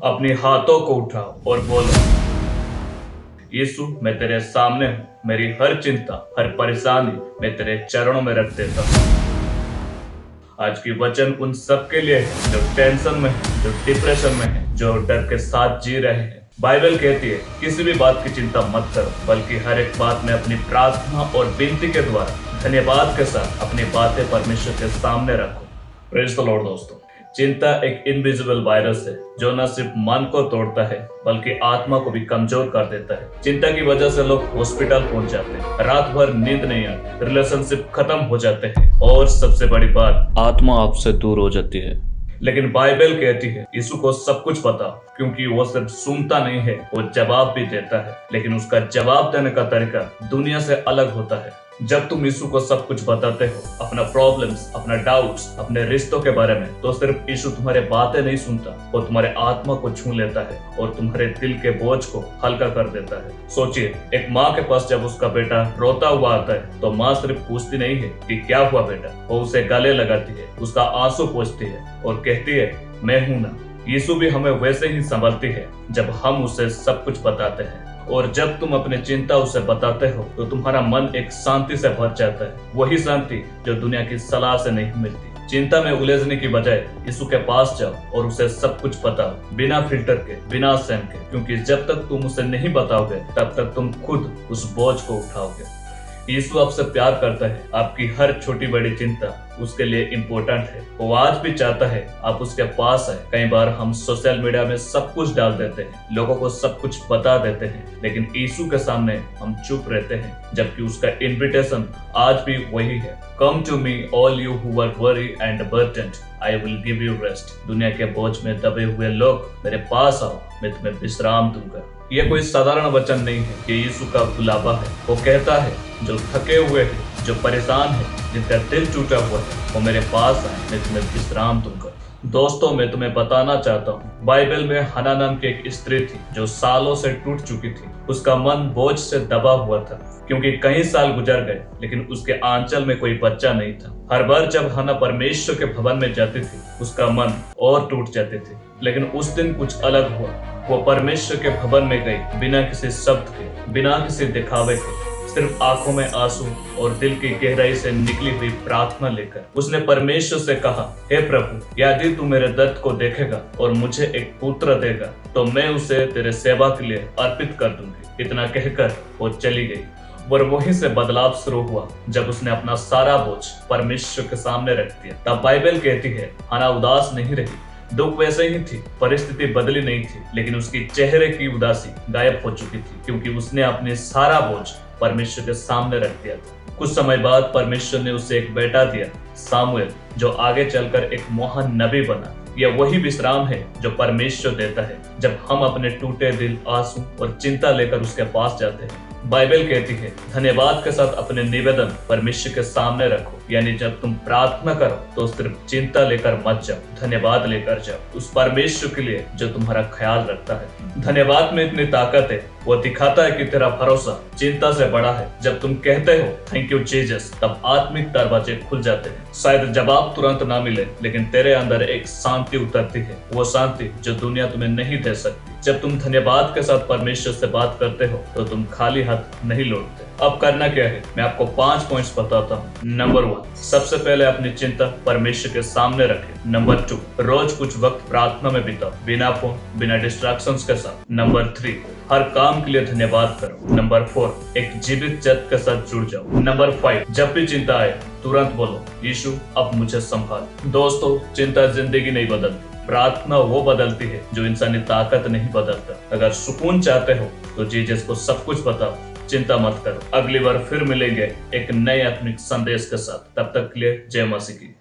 अपने हाथों को उठाओ और बोलो, यीशु मैं तेरे सामने हूँ। मेरी हर चिंता, हर परेशानी मैं तेरे चरणों में रख देता हूँ। आज की वचन उन सब के लिए है जो टेंशन में है, जो डिप्रेशन में है, जो डर के साथ जी रहे हैं। बाइबल कहती है किसी भी बात की चिंता मत करो, बल्कि हर एक बात में अपनी प्रार्थना और विनती के द्वारा धन्यवाद के साथ अपनी बातें परमेश्वर के सामने रखो। प्रेज़ द लॉर्ड दोस्तों, चिंता एक इनविजिबल वायरस है जो न सिर्फ मन को तोड़ता है बल्कि आत्मा को भी कमजोर कर देता है। चिंता की वजह से लोग हॉस्पिटल पहुंच जाते हैं, रात भर नींद नहीं आती, रिलेशनशिप खत्म हो जाते हैं और सबसे बड़ी बात, आत्मा आपसे दूर हो जाती है। लेकिन बाइबल कहती है यीशु को सब कुछ पता, क्योंकि वो सिर्फ सुनता नहीं है, वो जवाब भी देता है। लेकिन उसका जवाब देने का तरीका दुनिया से अलग होता है। जब तुम यीशु को सब कुछ बताते हो, अपना प्रॉब्लम्स, अपना डाउट्स, अपने रिश्तों के बारे में, तो सिर्फ यीशु तुम्हारे बातें नहीं सुनता, वो तुम्हारे आत्मा को छू लेता है और तुम्हारे दिल के बोझ को हल्का कर देता है। सोचिए, एक माँ के पास जब उसका बेटा रोता हुआ आता है तो माँ सिर्फ पूछती नहीं है कि क्या हुआ बेटा, वो उसे गले लगाती है, उसका आंसू पोंछती है और कहती है मैं हूं ना। यीशु भी हमें वैसे ही संभालती है जब हम उसे सब कुछ बताते हैं। और जब तुम अपनी चिंता उसे बताते हो तो तुम्हारा मन एक शांति से भर जाता है, वही शांति जो दुनिया की सलाह से नहीं मिलती। चिंता में उलझने की बजाय यीशु के पास जाओ और उसे सब कुछ बताओ, बिना फिल्टर के, बिना सहम के, क्योंकि जब तक तुम उसे नहीं बताओगे तब तक तुम खुद उस बोझ को उठाओगे। यीशु आपसे प्यार करता है, आपकी हर छोटी बड़ी चिंता उसके लिए इम्पोर्टेंट है। वो आज भी चाहता है आप उसके पास आए। कई बार हम सोशल मीडिया में सब कुछ डाल देते हैं, लोगों को सब कुछ बता देते हैं, लेकिन यीशु के सामने हम चुप रहते हैं, जबकि उसका इन्विटेशन आज भी वही है, come to me all you who are weary and burdened, I will give you rest. दुनिया के बोझ में दबे हुए लोग मेरे पास आओ, मैं तुम्हें विश्राम दूंगा। यह कोई साधारण वचन नहीं है, ये यीशु का बुलावा है। वो कहता है जो थके हुए हैं, जो परेशान है, जिनका दिल टूटा हुआ है, वो मेरे पास आए, मैं तुम्हें विश्राम दूंगा। दोस्तों, मैं तुम्हें बताना चाहता हूँ, बाइबल में हन्ना नाम की एक स्त्री थी जो सालों से टूट चुकी थी। उसका मन बोझ से दबा हुआ था, क्योंकि कई साल गुजर गए लेकिन उसके आंचल में कोई बच्चा नहीं था। हर बार जब हन्ना परमेश्वर के भवन में जाती थी, उसका मन और टूट जाते थे। लेकिन उस दिन कुछ अलग हुआ। वो परमेश्वर के भवन में गई, बिना किसी शब्द के, बिना किसी दिखावे के, सिर्फ आंखों में आंसू और दिल की गहराई से निकली हुई प्रार्थना लेकर। उसने परमेश्वर से कहा, हे प्रभु, यदि तू मेरे दर्द को देखेगा और मुझे एक पुत्र देगा तो मैं उसे तेरे सेवा के लिए अर्पित कर दूंगी। इतना कहकर वो चली गई। और वहीं से बदलाव शुरू हुआ जब उसने अपना सारा बोझ परमेश्वर के सामने रख दिया। तब बाइबल कहती है हन्ना उदास नहीं रही, दुख वैसे ही थी, परिस्थिति बदली नहीं थी, लेकिन उसकी चेहरे की उदासी गायब हो चुकी थी, क्योंकि उसने अपने सारा बोझ परमेश्वर के सामने रख दिया था। कुछ समय बाद परमेश्वर ने उसे एक बेटा दिया, सामुएल, जो आगे चलकर एक महान नबी बना। यह वही विश्राम है जो परमेश्वर देता है जब हम अपने टूटे दिल, आंसू और चिंता लेकर उसके पास जाते हैं। बाइबल कहती है धन्यवाद के साथ अपने निवेदन परमेश्वर के सामने रखो, यानी जब तुम प्रार्थना करो तो सिर्फ चिंता लेकर मत जाओ, धन्यवाद लेकर जाओ उस परमेश्वर के लिए जो तुम्हारा ख्याल रखता है। धन्यवाद में इतनी ताकत है, वो दिखाता है कि तेरा भरोसा चिंता से बड़ा है। जब तुम कहते हो थैंक यू जीसस, तब आत्मिक दरवाजे खुल जाते हैं। शायद जवाब तुरंत ना मिले, लेकिन तेरे अंदर एक शांति उतरती है, वो शांति जो दुनिया तुम्हें नहीं दे सकती। जब तुम धन्यवाद के साथ परमेश्वर से बात करते हो तो तुम खाली हाथ नहीं लौटते। अब करना क्या है, मैं आपको 5 पॉइंट्स बताता हूँ। नंबर 1, सबसे पहले अपनी चिंता परमेश्वर के सामने रखें। नंबर 2, रोज कुछ वक्त प्रार्थना में बिताओ, बिना फोन, बिना डिस्ट्रैक्शंस के साथ। नंबर 3, हर काम के लिए धन्यवाद करो। नंबर 4, एक जीवित जगत के साथ जुड़ जाओ। नंबर 5, जब भी चिंता आए तुरंत बोलो, यीशु अब मुझे संभाल। दोस्तों, चिंता जिंदगी नहीं बदलती, प्रार्थना वो बदलती है जो इंसानी ताकत नहीं बदलता। अगर सुकून चाहते हो तो जीसस को सब कुछ बताओ, चिंता मत करो। अगली बार फिर मिलेंगे एक नए आत्मिक संदेश के साथ। तब तक के लिए जय मसीह की।